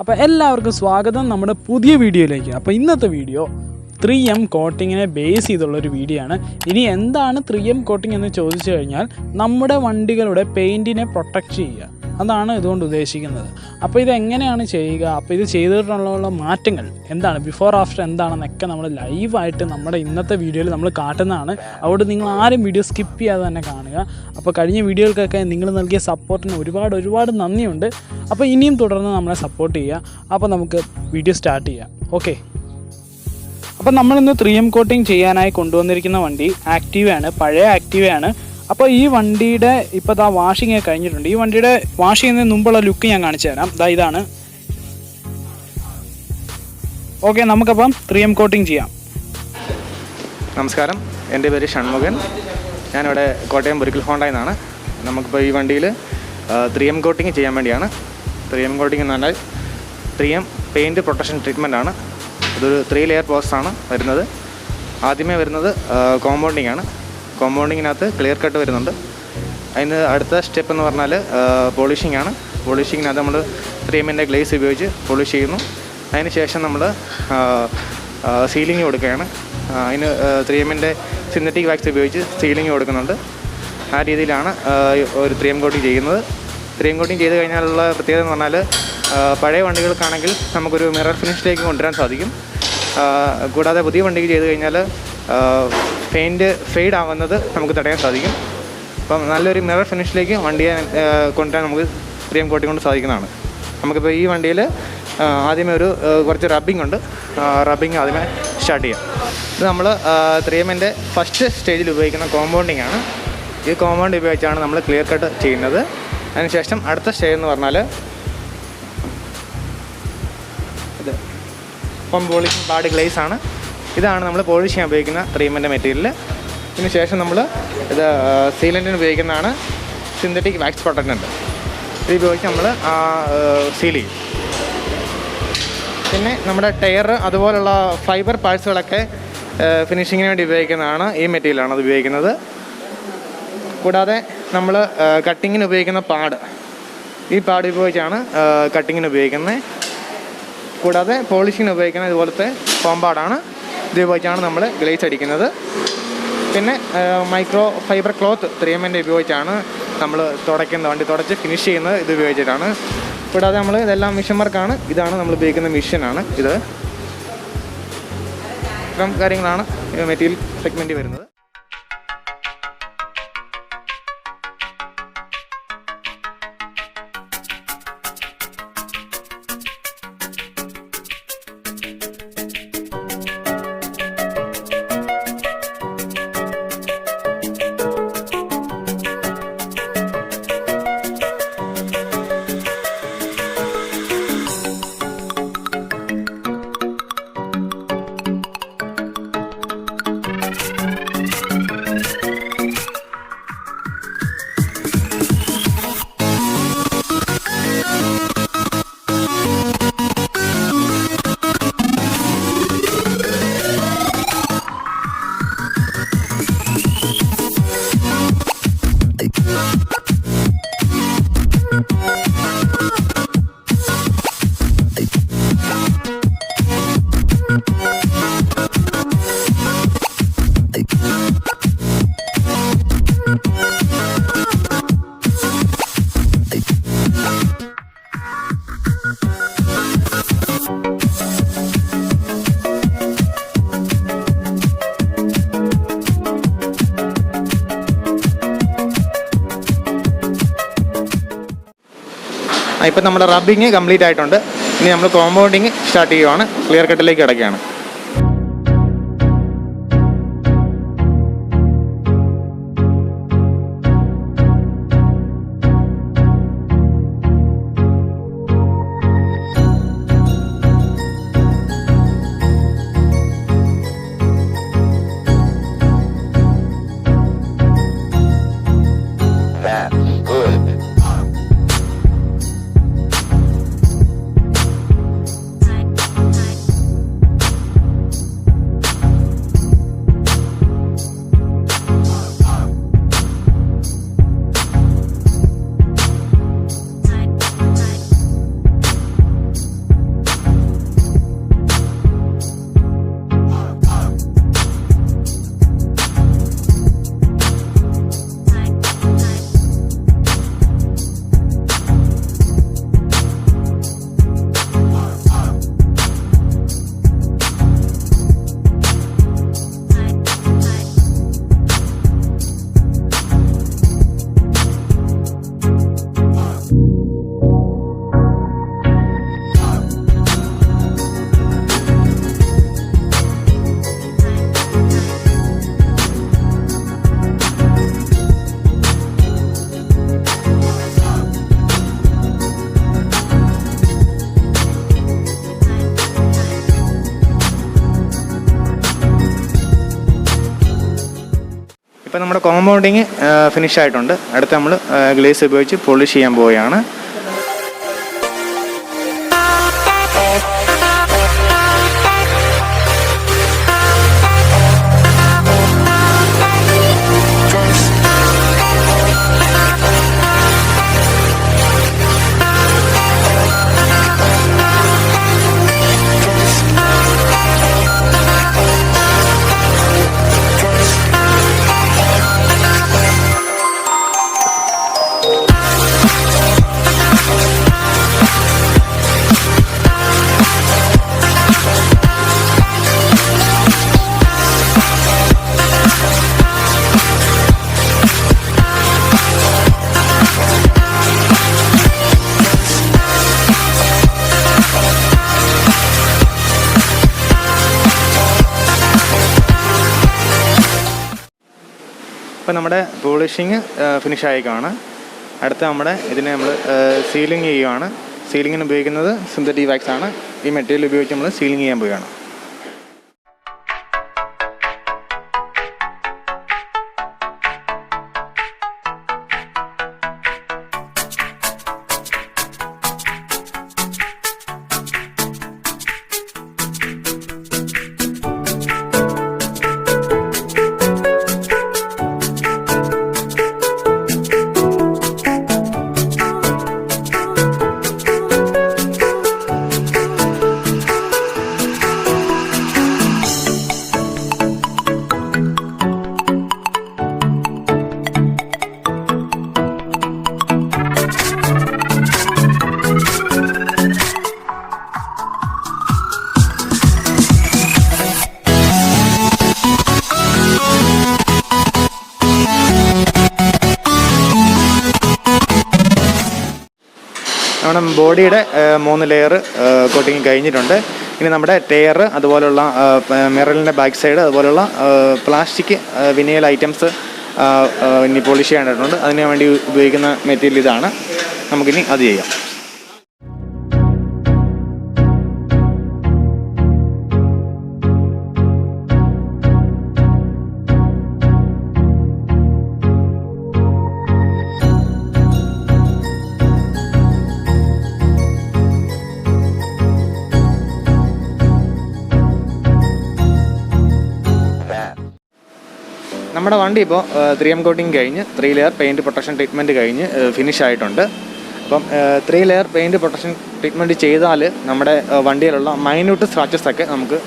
അപ്പോൾ എല്ലാവർക്കും സ്വാഗതം നമ്മുടെ പുതിയ വീഡിയോയിലേക്ക്. അപ്പോൾ ഇന്നത്തെ വീഡിയോ 3M കോട്ടിങ്ങിനെ ബേസ് ചെയ്തുള്ളൊരു വീഡിയോ ആണ്. ഇനി എന്താണ് 3M കോട്ടിംഗ് എന്ന് ചോദിച്ചു കഴിഞ്ഞാൽ നമ്മുടെ വണ്ടികളുടെ പെയിൻറ്റിനെ പ്രൊട്ടക്റ്റ് ചെയ്യുക, അതാണ് ഇതുകൊണ്ട് ഉദ്ദേശിക്കുന്നത്. അപ്പോൾ ഇതെങ്ങനെയാണ് ചെയ്യുക, അപ്പോൾ ഇത് ചെയ്തിട്ടുള്ള മാറ്റങ്ങൾ എന്താണ്, ബിഫോർ ആഫ്റ്റർ എന്താണെന്നൊക്കെ നമ്മൾ ലൈവായിട്ട് നമ്മുടെ ഇന്നത്തെ വീഡിയോയിൽ നമ്മൾ കാട്ടുന്നതാണ്. അതുകൊണ്ട് നിങ്ങൾ ആരും വീഡിയോ സ്കിപ്പ് ചെയ്യാതെ തന്നെ കാണുക. അപ്പോൾ കഴിഞ്ഞ വീഡിയോകൾക്കൊക്കെ നിങ്ങൾ നൽകിയ സപ്പോർട്ടിന് ഒരുപാട് നന്ദിയുണ്ട്. അപ്പോൾ ഇനിയും തുടർന്ന് നമ്മളെ സപ്പോർട്ട് ചെയ്യുക. അപ്പോൾ നമുക്ക് വീഡിയോ സ്റ്റാർട്ട് ചെയ്യാം. ഓക്കെ, അപ്പോൾ നമ്മളിന്ന് 3M കോട്ടിങ് ചെയ്യാനായി കൊണ്ടുവന്നിരിക്കുന്ന വണ്ടി ആക്റ്റീവയാണ്, പഴയ ആക്റ്റീവയാണ്. അപ്പോൾ ഈ വണ്ടിയുടെ ഇപ്പോൾ വാഷിംഗ് കഴിഞ്ഞിട്ടുണ്ട്. ഈ വണ്ടിയുടെ വാഷ് ചെയ്യുന്നതിന് മുമ്പുള്ള ലുക്ക് ഞാൻ കാണിച്ചു തരാം. ഇതാണ്. ഓക്കെ, നമുക്കപ്പം 3M കോട്ടിങ് ചെയ്യാം. നമസ്കാരം, എൻ്റെ പേര് ഷൺമുഖൻ. ഞാനിവിടെ കോട്ടയം ബുരിക്കൽ ഹോണ്ടയിൽ നിന്നാണ്. നമുക്കിപ്പോൾ ഈ വണ്ടിയിൽ 3M കോട്ടിങ് ചെയ്യാൻ വേണ്ടിയാണ്. 3M കോട്ടിങ് എന്ന് പറഞ്ഞാൽ 3M പെയിൻറ്റ് പ്രൊട്ടക്ഷൻ ട്രീറ്റ്മെൻ്റ് ആണ്. ഇതൊരു 3 ലെയർ പ്രോസസ്സാണ് വരുന്നത്. ആദ്യമേ വരുന്നത് കോമ്പൗണ്ടിങ് ആണ്. കോമ്പൗണ്ടിങ്ങിനകത്ത് ക്ലിയർ കട്ട് വരുന്നുണ്ട്. അതിന് അടുത്ത സ്റ്റെപ്പ് എന്ന് പറഞ്ഞാൽ പോളിഷിംഗ് ആണ്. പോളിഷിങ്ങിനകത്ത് നമ്മൾ 3Mൻ്റെ ഗ്ലേസ് ഉപയോഗിച്ച് പോളിഷ് ചെയ്യുന്നു. അതിന് ശേഷം നമ്മൾ സീലിംഗ് കൊടുക്കുകയാണ്. അതിന് 3Mൻ്റെ സിന്തറ്റിക് വാക്സ് ഉപയോഗിച്ച് സീലിംഗ് കൊടുക്കുന്നുണ്ട്. ആ രീതിയിലാണ് ഒരു 3M കോട്ടിങ് ചെയ്യുന്നത്. 3M കോട്ടിങ് ചെയ്ത് കഴിഞ്ഞാലുള്ള പ്രത്യേകത എന്ന് പറഞ്ഞാൽ പഴയ വണ്ടികൾക്കാണെങ്കിൽ നമുക്കൊരു മിറർ ഫിനിഷിലേക്ക് കൊണ്ടുവരാൻ സാധിക്കും. കൂടാതെ പുതിയ വണ്ടിക്ക് ചെയ്ത് കഴിഞ്ഞാൽ പെയിൻറ്റ് ഫെയ്ഡ് ആവുന്നത് നമുക്ക് തടയാൻ സാധിക്കും. അപ്പം നല്ലൊരു മിറർ ഫിനിഷിലേക്ക് വണ്ടിയെ കൊണ്ടുവരാൻ നമുക്ക് 3M കോട്ടിങ് കൊണ്ട് സാധിക്കുന്നതാണ്. നമുക്കിപ്പോൾ ഈ വണ്ടിയിൽ ആദ്യമേ കുറച്ച് റബ്ബിംഗ് ഉണ്ട്. റബ്ബിംഗ് ആദ്യമേ സ്റ്റാർട്ട് ചെയ്യാം. ഇത് നമ്മൾ 3Mൻ്റെ ഫസ്റ്റ് സ്റ്റേജിൽ ഉപയോഗിക്കുന്ന കോമ്പൗണ്ടിങ് ആണ്. ഈ കോമ്പൗണ്ട് ഉപയോഗിച്ചാണ് നമ്മൾ ക്ലിയർ കട്ട് ചെയ്യുന്നത്. അതിനുശേഷം അടുത്ത സ്റ്റേജ് എന്ന് പറഞ്ഞാൽ ഇത് പോളിഷിംഗ് പാഡ് ഗ്ലേസ് ആണ്. ഇതാണ് നമ്മൾ പോളിഷ് ചെയ്യാൻ ഉപയോഗിക്കുന്ന 3Mൻ്റെ മെറ്റീരിയൽ. ഇതിന് ശേഷം നമ്മൾ ഇത് സീലൻറ്റിന് ഉപയോഗിക്കുന്നതാണ് സിന്തറ്റിക് വാക്സ് പ്രൊട്ടക്റ്റൻ്റ്. ഇത് ഉപയോഗിച്ച് നമ്മൾ സീൽ ചെയ്യും. പിന്നെ നമ്മുടെ ടയർ അതുപോലുള്ള ഫൈബർ പാർട്സുകളൊക്കെ ഫിനിഷിങ്ങിന് വേണ്ടി ഉപയോഗിക്കുന്നതാണ് ഈ മെറ്റീരിയലാണ് അത് ഉപയോഗിക്കുന്നത്. കൂടാതെ നമ്മൾ കട്ടിങ്ങിന് ഉപയോഗിക്കുന്ന പാഡ്, ഈ പാഡ് ഉപയോഗിച്ചാണ് കട്ടിങ്ങിന് ഉപയോഗിക്കുന്നത്. കൂടാതെ പോളിഷിങ്ങിന് ഉപയോഗിക്കുന്ന ഇതുപോലത്തെ കോമ്പാടാണ്. ഇത് ഉപയോഗിച്ചാണ് നമ്മൾ ഗ്ലേസ് അടിക്കുന്നത്. പിന്നെ മൈക്രോ ഫൈബർ ക്ലോത്ത് 3Mൻ്റെ ഉപയോഗിച്ചാണ് നമ്മൾ തുടയ്ക്കുന്നത്. വണ്ടി തുടച്ച് ഫിനിഷ് ചെയ്യുന്നത് ഇത് ഉപയോഗിച്ചിട്ടാണ്. കൂടാതെ നമ്മൾ ഇതെല്ലാം മിഷൻ വർക്കാണ്. ഇതാണ് നമ്മൾ ഉപയോഗിക്കുന്ന മിഷനാണ് ഇത്. ഇത്തരം കാര്യങ്ങളാണ് മെറ്റീരിയൽ സെഗ്മെൻറ്റിൽ വരുന്നത്. ഇപ്പം നമ്മുടെ റബ്ബിങ് കംപ്ലീറ്റ് ആയിട്ടുണ്ട്. ഇനി നമ്മൾ കോമ്പൗണ്ടിങ് സ്റ്റാർട്ട് ചെയ്യുവാണ്. ക്ലിയർ കട്ടിലേക്ക് കിടക്കുകയാണ്. ഇപ്പോൾ നമ്മുടെ കോമ്പൗണ്ടിങ് ഫിനിഷ് ആയിട്ടുണ്ട്. അടുത്ത് നമ്മൾ ഗ്ലേസ് ഉപയോഗിച്ച് പോളിഷ് ചെയ്യാൻ പോവുകയാണ്. ഇപ്പോൾ നമ്മുടെ പോളിഷിങ് ഫിനിഷ് ആയിക്കാണ്. അടുത്ത നമ്മുടെ ഇതിനെ നമ്മൾ സീലിംഗ് ചെയ്യുകയാണ്. സീലിങ്ങിന് ഉപയോഗിക്കുന്നത് സിന്തറ്റിക് വാക്സ് ആണ്. ഈ മെറ്റീരിയൽ ഉപയോഗിച്ച് നമ്മൾ സീലിംഗ് ചെയ്യാൻ പോവുകയാണ്. നമ്മുടെ ബോഡിയുടെ 3 ലെയർ കോട്ടിങ് കഴിഞ്ഞിട്ടുണ്ട്. ഇനി നമ്മുടെ ടയർ, അതുപോലുള്ള മിററിൻ്റെ ബാക്ക് സൈഡ്, അതുപോലുള്ള പ്ലാസ്റ്റിക് വിനയൽ ഐറ്റംസ് ഇനി പോളിഷ് ചെയ്യേണ്ടതുണ്ട്. അതിന് വേണ്ടി ഉപയോഗിക്കുന്ന മെറ്റീരിയൽ ഇതാണ്. നമുക്കിനി അത് ചെയ്യാം. നമ്മുടെ വണ്ടി ഇപ്പോൾ 3M കോട്ടിങ് കഴിഞ്ഞ് 3 ലെയർ പെയിൻറ്റ് പ്രൊട്ടക്ഷൻ ട്രീറ്റ്മെൻറ്റ് കഴിഞ്ഞ് ഫിനിഷ് ആയിട്ടുണ്ട്. അപ്പം 3 ലെയർ പെയിൻറ്റ് പ്രൊട്ടക്ഷൻ ട്രീറ്റ്മെൻറ്റ് ചെയ്താൽ നമ്മുടെ വണ്ടിയിലുള്ള മൈന്യൂട്ട് സ്ക്രാച്ചസ് ഒക്കെ നമുക്ക്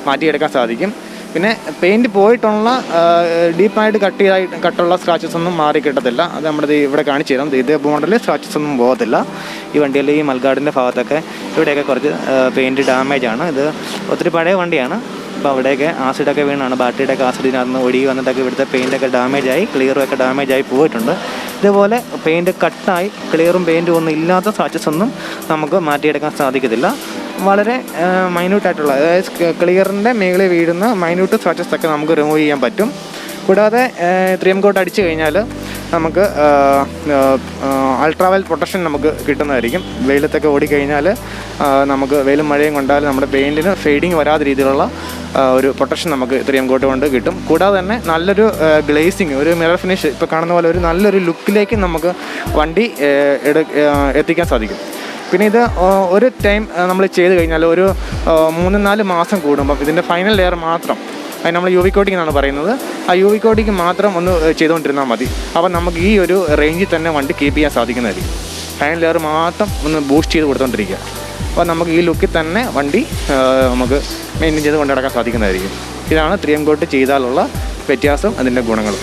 മാറ്റിയെടുക്കാൻ സാധിക്കും. പിന്നെ പെയിൻറ്റ് പോയിട്ടുള്ള ഡീപ്പായിട്ട് കട്ടുള്ള സ്ക്രാച്ചസ് ഒന്നും മാറി കിട്ടത്തില്ല. അത് നമ്മുടെ ഇവിടെ കാണിച്ചു തരാം. ഇതേ മോഡൽ സ്ക്രാച്ചസ് ഒന്നും പോകത്തില്ല. ഈ വണ്ടിയിൽ ഈ മൽഗാർഡിൻ്റെ ഭാഗത്തൊക്കെ ഇവിടെയൊക്കെ കുറച്ച് പെയിൻറ്റ് ഡാമേജാണ്. ഇത് ഒത്തിരി പഴയ വണ്ടിയാണ്. അപ്പോൾ അവിടെയൊക്കെ ആസിഡൊക്കെ വീണാണ്. ബാറ്ററിയുടെയൊക്കെ ആസിഡിനകത്ത് ഒഴുകി വന്നിട്ടൊക്കെ ഇവിടുത്തെ പെയിൻറ്റൊക്കെ ഡാമേജായി, ക്ലിയറും ഒക്കെ ഡാമേജായി പോയിട്ടുണ്ട്. ഇതുപോലെ പെയിൻറ്റ് കട്ടായി ക്ലിയറും പെയിൻറ്റും ഒന്നും ഇല്ലാത്ത സ്ക്രാച്ചസ് ഒന്നും നമുക്ക് മാറ്റിയെടുക്കാൻ സാധിക്കത്തില്ല. വളരെ മൈന്യൂട്ടായിട്ടുള്ള, അതായത് ക്ലിയറിൻ്റെ മേളിൽ വീഴുന്ന മൈന്യൂട്ട് സ്ക്രാച്ചസ് ഒക്കെ നമുക്ക് റിമൂവ് ചെയ്യാൻ പറ്റും. കൂടാതെ 3M കോട്ട് അടിച്ചു കഴിഞ്ഞാൽ നമുക്ക് അൾട്രാവയൽ പ്രൊട്ടക്ഷൻ നമുക്ക് കിട്ടുന്നതായിരിക്കും. വെയിലത്തൊക്കെ ഓടിക്കഴിഞ്ഞാൽ നമുക്ക് വെയിലും മഴയും കൊണ്ടാൽ നമ്മുടെ പെയിൻറ്റിന് ഫെയ്ഡിങ് വരാത്ത രീതിയിലുള്ള ഒരു പ്രൊട്ടക്ഷൻ നമുക്ക് 3M കോട്ട് കൊണ്ട് കിട്ടും. കൂടാതെ തന്നെ നല്ലൊരു ഗ്ലേസിങ്, ഒരു മിറർ ഫിനിഷ് ഇപ്പോൾ കാണുന്ന പോലെ ഒരു നല്ലൊരു ലുക്കിലേക്ക് നമുക്ക് വണ്ടി എത്തിക്കാൻ സാധിക്കും. പിന്നെ ഇത് ഒരു ടൈം നമ്മൾ ചെയ്ത് കഴിഞ്ഞാൽ ഒരു 3-4 മാസം കൂടുമ്പം ഇതിൻ്റെ ഫൈനൽ ലെയർ മാത്രം, അതിന് നമ്മൾ UV കോട്ടിംഗ് എന്നാണ് പറയുന്നത്, ആ UV കോട്ടിംഗ് മാത്രം ഒന്ന് ചെയ്തുകൊണ്ടിരുന്നാൽ മതി. അപ്പം നമുക്ക് ഈ ഒരു റേഞ്ചിൽ തന്നെ വണ്ടി കീപ്പ് ചെയ്യാൻ സാധിക്കുന്നതായിരിക്കും. ഫൈനൽ ലെയർ മാത്രം ഒന്ന് ബൂസ്റ്റ് ചെയ്ത് കൊടുത്തുകൊണ്ടിരിക്കുക. അപ്പോൾ നമുക്ക് ഈ ലുക്കിൽ തന്നെ വണ്ടി നമുക്ക് മെയിൻറ്റെയിൻ ചെയ്ത് കൊണ്ടുനടക്കാൻ സാധിക്കുന്നതായിരിക്കും. ഇതാണ് 3M കോട്ട് ചെയ്താലുള്ള വ്യത്യാസം, അതിൻ്റെ ഗുണങ്ങളും.